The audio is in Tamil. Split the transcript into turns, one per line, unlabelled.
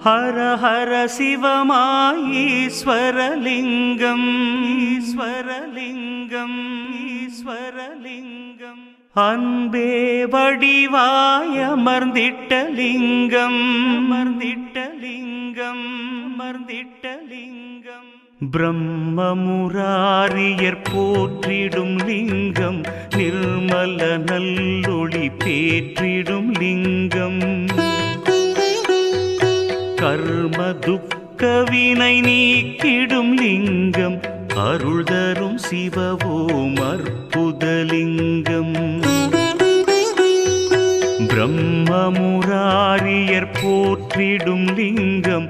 ஹர ஹர சிவமாயீஸ்வரலிங்கம் ஈஸ்வரலிங்கம் ஈஸ்வரலிங்கம் அன்பே வடிவாய் அமர்ந்திட்ட லிங்கம் அமர்ந்திட்ட லிங்கம் அமர்ந்திட்ட லிங்கம் பிரம்மமுராரியர் போற்றிடும் லிங்கம் நிர்மல நல்லொளி பேற்றிடும் லிங்கம் கர்ம துக்கவினை நீக்கிடும் லிங்கம் அருள் தரும் சிவவோம் அற்புதலிங்கம் பிரம்மமுராரியர் போற்றிடும் லிங்கம்